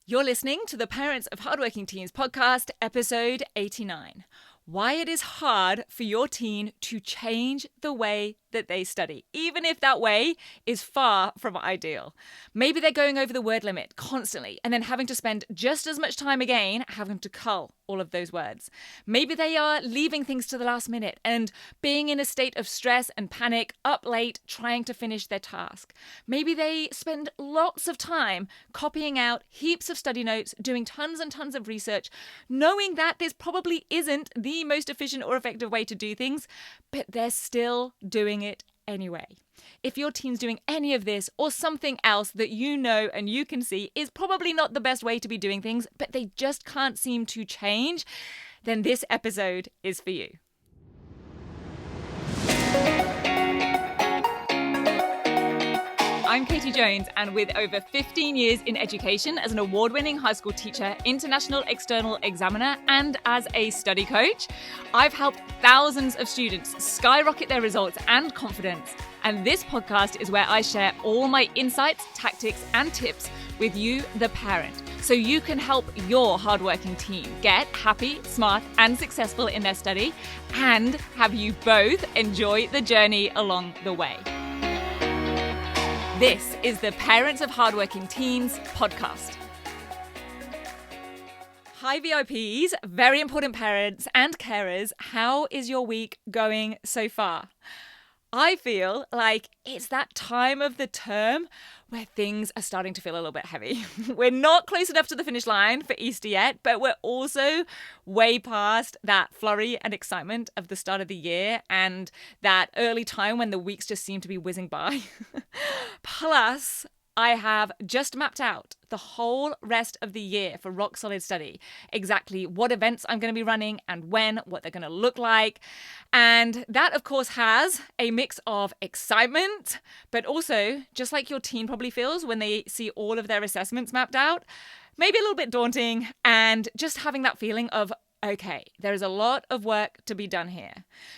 You're listening to the Parents of Hardworking Teens podcast, episode 89. Why it is hard for your teen to change the way that they study, even if that way is far from ideal. Maybe they're going over the word limit constantly and then having to spend just as much time again having to cull all of those words. Maybe they are leaving things to the last minute and being in a state of stress and panic, up late trying to finish their task. Maybe they spend lots of time copying out heaps of study notes, doing tons and tons of research, knowing that this probably isn't the most efficient or effective way to do things, but they're still doing it anyway. If your teen's doing any of this or something else that you know and you can see is probably not the best way to be doing things, but they just can't seem to change, then this episode is for you. I'm Katie Jones, and with over 15 years in education as an award-winning high school teacher, international external examiner, and as a study coach, I've helped thousands of students skyrocket their results and confidence. And this podcast is where I share all my insights, tactics, and tips with you, the parent, so you can help your hardworking teen get happy, smart, and successful in their study, and have you both enjoy the journey along the way. This is the Parents of Hardworking Teens podcast. Hi VIPs, very important parents and carers, how is your week going so far? I feel like it's that time of the term where things are starting to feel a little bit heavy. We're not close enough to the finish line for Easter yet, but we're also way past that flurry and excitement of the start of the year and that early time when the weeks just seem to be whizzing by. Plus, I have just mapped out the whole rest of the year for Rock Solid Study, exactly what events I'm going to be running and when, what they're going to look like. And that, of course, has a mix of excitement, but also, just like your teen probably feels when they see all of their assessments mapped out, maybe a little bit daunting, and just having that feeling of, okay, there is a lot of work to be done here.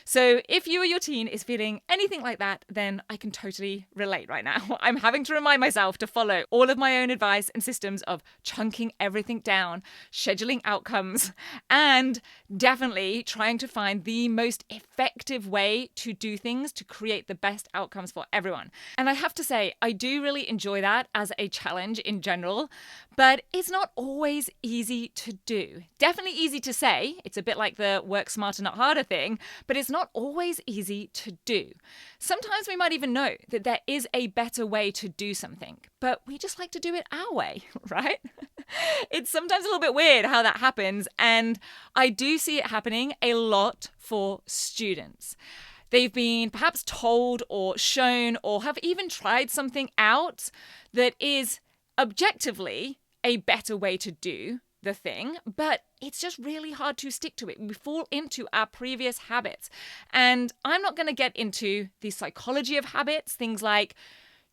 So if you or your teen is feeling anything like that, then I can totally relate right now. I'm having to remind myself to follow all of my own advice and systems of chunking everything down, scheduling outcomes, and definitely trying to find the most effective way to do things to create the best outcomes for everyone. And I have to say, I do really enjoy that as a challenge in general, but it's not always easy to do. Definitely easy to say. It's a bit like the work smarter, not harder thing, but it's not always easy to do. Sometimes we might even know that there is a better way to do something, but we just like to do it our way, right? It's sometimes a little bit weird how that happens, and I do see it happening a lot for students. They've been perhaps told or shown or have even tried something out that is objectively a better way to do the thing, but it's just really hard to stick to it. We fall into our previous habits. And I'm not going to get into the psychology of habits, things like,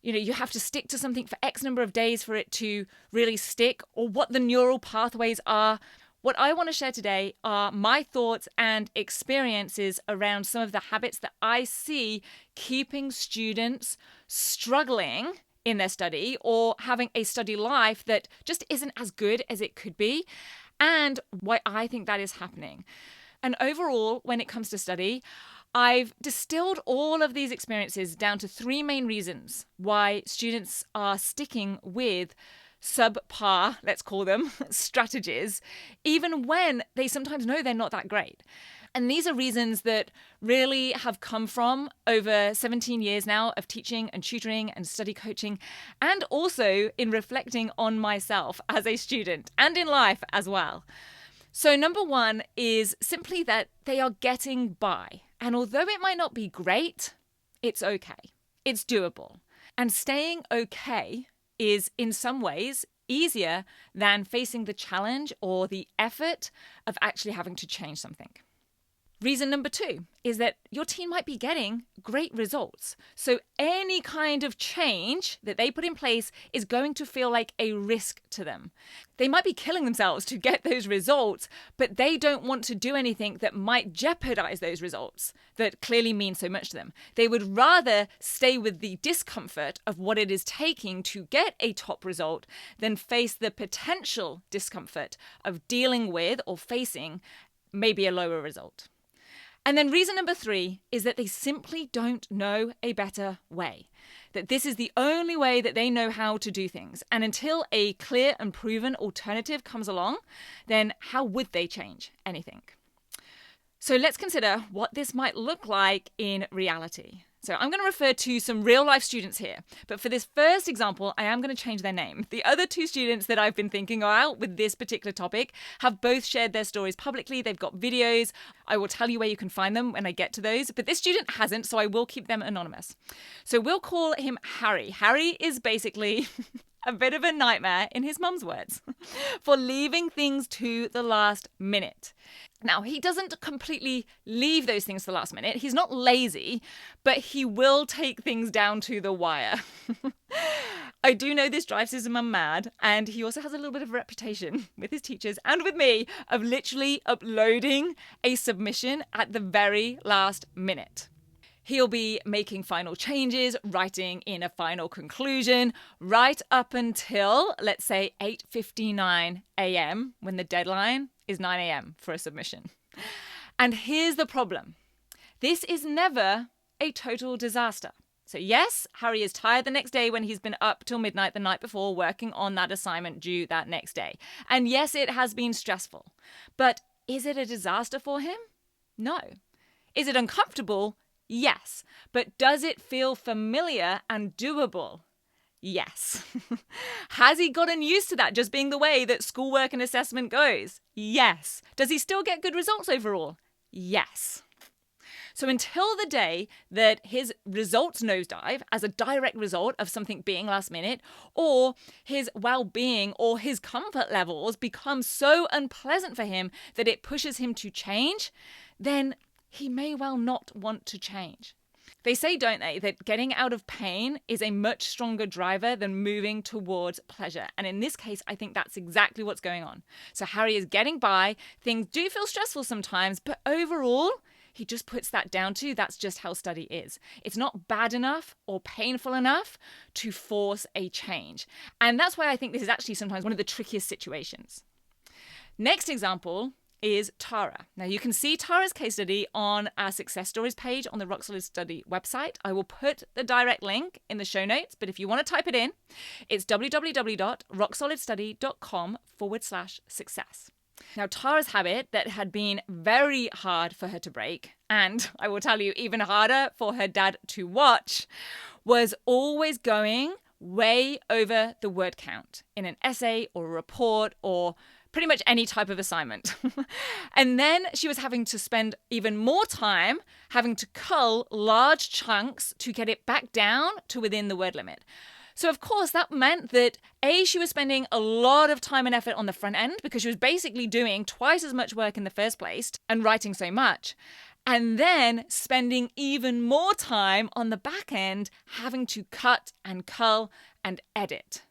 you have to stick to something for X number of days for it to really stick, or what the neural pathways are. What I want to share today are my thoughts and experiences around some of the habits that I see keeping students struggling in their study or having a study life that just isn't as good as it could be, and why I think that is happening. And overall, when it comes to study, I've distilled all of these experiences down to three main reasons why students are sticking with subpar, let's call them, strategies, even when they sometimes know they're not that great. And these are reasons that really have come from over 17 years now of teaching and tutoring and study coaching, and also in reflecting on myself as a student and in life as well. So number one is simply that they are getting by. And although it might not be great, it's okay. It's doable. And staying okay is in some ways easier than facing the challenge or the effort of actually having to change something. Reason number 2 is that your teen might be getting great results. So any kind of change that they put in place is going to feel like a risk to them. They might be killing themselves to get those results, but they don't want to do anything that might jeopardize those results that clearly mean so much to them. They would rather stay with the discomfort of what it is taking to get a top result than face the potential discomfort of dealing with or facing maybe a lower result. And then reason number 3 is that they simply don't know a better way. That this is the only way that they know how to do things. And until a clear and proven alternative comes along, then how would they change anything? So let's consider what this might look like in reality. So I'm going to refer to some real life students here, but for this first example, I am going to change their name. The other 2 students that I've been thinking about with this particular topic have both shared their stories publicly. They've got videos. I will tell you where you can find them when I get to those, but this student hasn't, so I will keep them anonymous. So we'll call him Harry. Harry is basically a bit of a nightmare, in his mum's words, for leaving things to the last minute. Now, he doesn't completely leave those things to the last minute. He's not lazy, but he will take things down to the wire. I do know this drives his mum mad, and he also has a little bit of a reputation with his teachers and with me of literally uploading a submission at the very last minute. He'll be making final changes, writing in a final conclusion, right up until, let's say, 8:59 a.m. when the deadline is 9 a.m. for a submission. And here's the problem. This is never a total disaster. So yes, Harry is tired the next day when he's been up till midnight the night before working on that assignment due that next day. And yes, it has been stressful. But is it a disaster for him? No. Is it uncomfortable? Yes. But does it feel familiar and doable? Yes. Has he gotten used to that just being the way that schoolwork and assessment goes? Yes. Does he still get good results overall? Yes. So until the day that his results nosedive as a direct result of something being last minute, or his well-being or his comfort levels become so unpleasant for him that it pushes him to change, then he may well not want to change. They say, don't they, that getting out of pain is a much stronger driver than moving towards pleasure. And in this case, I think that's exactly what's going on. So Harry is getting by. Things do feel stressful sometimes, but overall, he just puts that down to that's just how study is. It's not bad enough or painful enough to force a change. And that's why I think this is actually sometimes one of the trickiest situations. Next example is Tara. Now you can see Tara's case study on our success stories page on the Rock Solid Study website. I will put the direct link in the show notes, but if you want to type it in, it's www.rocksolidstudy.com/success. Now Tara's habit that had been very hard for her to break, and I will tell you even harder for her dad to watch, was always going way over the word count in an essay or a report or pretty much any type of assignment. And then she was having to spend even more time having to cull large chunks to get it back down to within the word limit. So of course that meant that she was spending a lot of time and effort on the front end because she was basically doing twice as much work in the first place and writing so much. And then spending even more time on the back end having to cut and cull and edit.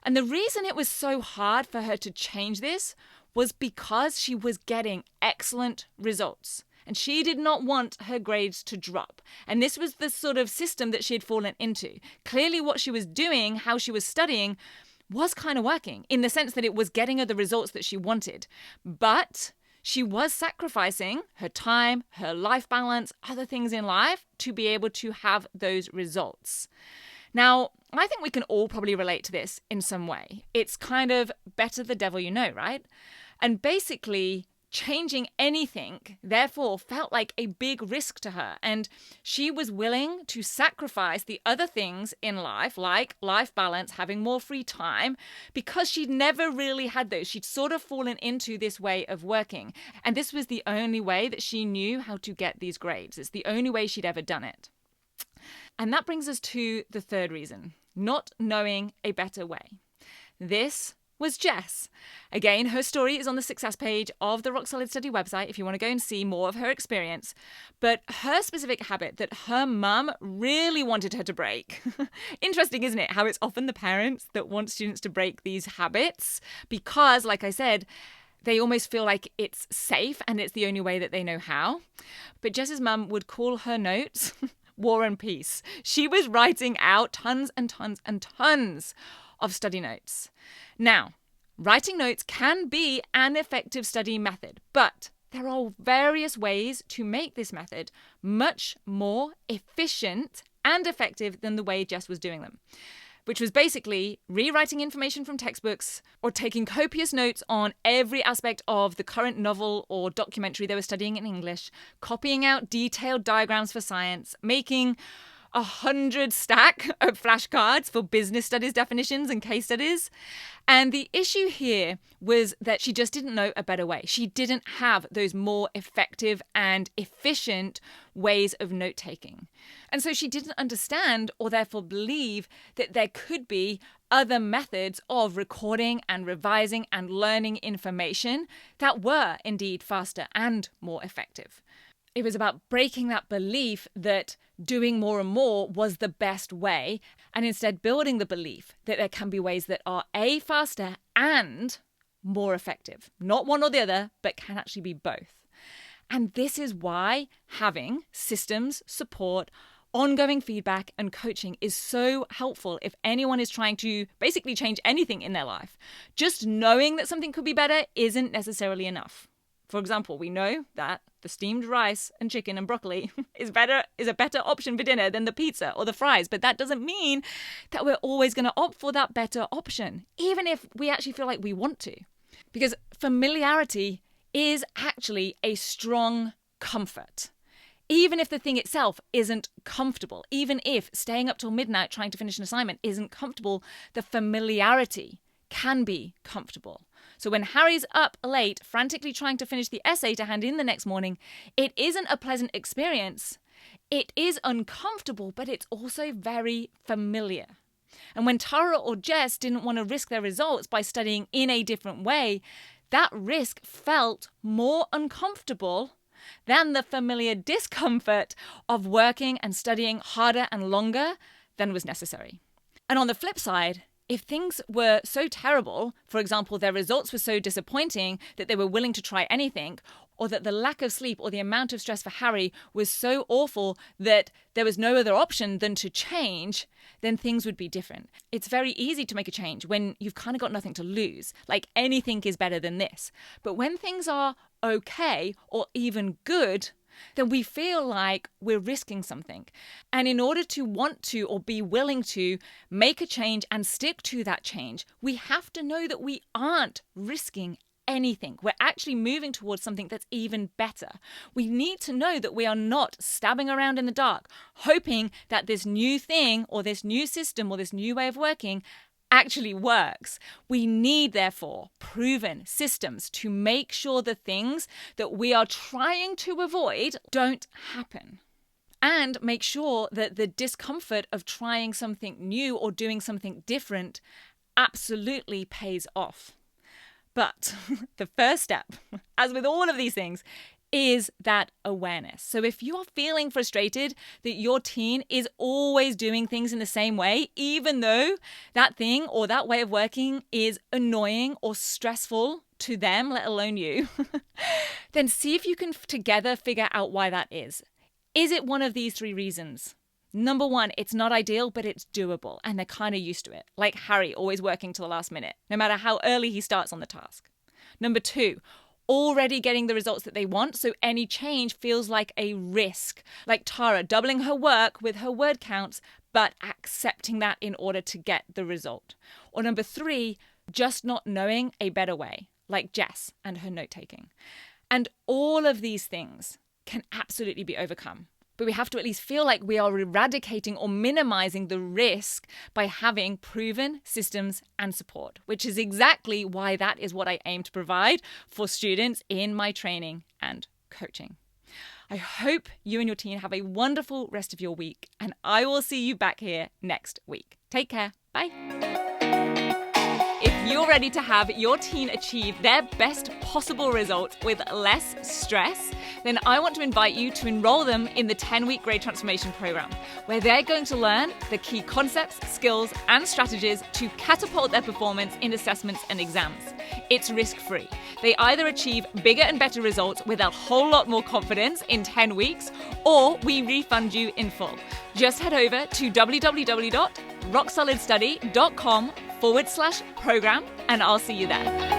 And the reason it was so hard for her to change this was because she was getting excellent results. And she did not want her grades to drop. And this was the sort of system that she had fallen into. Clearly what she was doing, how she was studying, was kind of working in the sense that it was getting her the results that she wanted. But she was sacrificing her time, her life balance, other things in life to be able to have those results. Now, I think we can all probably relate to this in some way. It's kind of better the devil you know, right? And basically, changing anything, therefore, felt like a big risk to her. And she was willing to sacrifice the other things in life, like life balance, having more free time, because she'd never really had those. She'd sort of fallen into this way of working. And this was the only way that she knew how to get these grades. It's the only way she'd ever done it. And that brings us to the third reason, not knowing a better way. This was Jess. Again, her story is on the success page of the Rock Solid Study website if you want to go and see more of her experience. But her specific habit that her mum really wanted her to break. Interesting, isn't it? How it's often the parents that want students to break these habits because, like I said, they almost feel like it's safe and it's the only way that they know how. But Jess's mum would call her notes War and Peace. She was writing out tons and tons and tons of study notes. Now, writing notes can be an effective study method, but there are various ways to make this method much more efficient and effective than the way Jess was doing them, which was basically rewriting information from textbooks or taking copious notes on every aspect of the current novel or documentary they were studying in English, copying out detailed diagrams for science, making 100 stack of flashcards for business studies definitions and case studies. And the issue here was that she just didn't know a better way. She didn't have those more effective and efficient ways of note-taking. And so she didn't understand or therefore believe that there could be other methods of recording and revising and learning information that were indeed faster and more effective. It was about breaking that belief that doing more and more was the best way, and instead building the belief that there can be ways that are A, faster and more effective. Not one or the other, but can actually be both. And this is why having systems, support, ongoing feedback and coaching is so helpful if anyone is trying to basically change anything in their life. Just knowing that something could be better isn't necessarily enough. For example, we know that the steamed rice and chicken and broccoli is a better option for dinner than the pizza or the fries, but that doesn't mean that we're always going to opt for that better option, even if we actually feel like we want to. Because familiarity is actually a strong comfort. Even if the thing itself isn't comfortable, even if staying up till midnight trying to finish an assignment isn't comfortable, the familiarity can be comfortable. So when Harry's up late, frantically trying to finish the essay to hand in the next morning, it isn't a pleasant experience. It is uncomfortable, but it's also very familiar. And when Tara or Jess didn't want to risk their results by studying in a different way, that risk felt more uncomfortable than the familiar discomfort of working and studying harder and longer than was necessary. And on the flip side, if things were so terrible, for example, their results were so disappointing that they were willing to try anything, or that the lack of sleep or the amount of stress for Harry was so awful that there was no other option than to change, then things would be different. It's very easy to make a change when you've kind of got nothing to lose, like anything is better than this. But when things are okay or even good, then we feel like we're risking something. And in order to want to or be willing to make a change and stick to that change, we have to know that we aren't risking anything. We're actually moving towards something that's even better. We need to know that we are not stabbing around in the dark, hoping that this new thing or this new system or this new way of working actually works. We need, therefore, proven systems to make sure the things that we are trying to avoid don't happen. And make sure that the discomfort of trying something new or doing something different absolutely pays off. But the first step, as with all of these things, is that awareness. So if you are feeling frustrated that your teen is always doing things in the same way, even though that thing or that way of working is annoying or stressful to them, let alone you, then see if you can together figure out why that is. Is it one of these three reasons? Number one, it's not ideal, but it's doable, and they're kind of used to it. Like Harry, always working to the last minute, no matter how early he starts on the task. Number two, already getting the results that they want, so any change feels like a risk. Like Tara, doubling her work with her word counts, but accepting that in order to get the result. Or number three, just not knowing a better way, like Jess and her note-taking. And all of these things can absolutely be overcome. But we have to at least feel like we are eradicating or minimizing the risk by having proven systems and support, which is exactly why that is what I aim to provide for students in my training and coaching. I hope you and your team have a wonderful rest of your week, and I will see you back here next week. Take care. Bye. If you're ready to have your teen achieve their best possible results with less stress, then I want to invite you to enroll them in the 10-week Grade Transformation Program, where they're going to learn the key concepts, skills, and strategies to catapult their performance in assessments and exams. It's risk-free. They either achieve bigger and better results with a whole lot more confidence in 10 weeks, or we refund you in full. Just head over to www.rocksolidstudy.com/program and I'll see you there.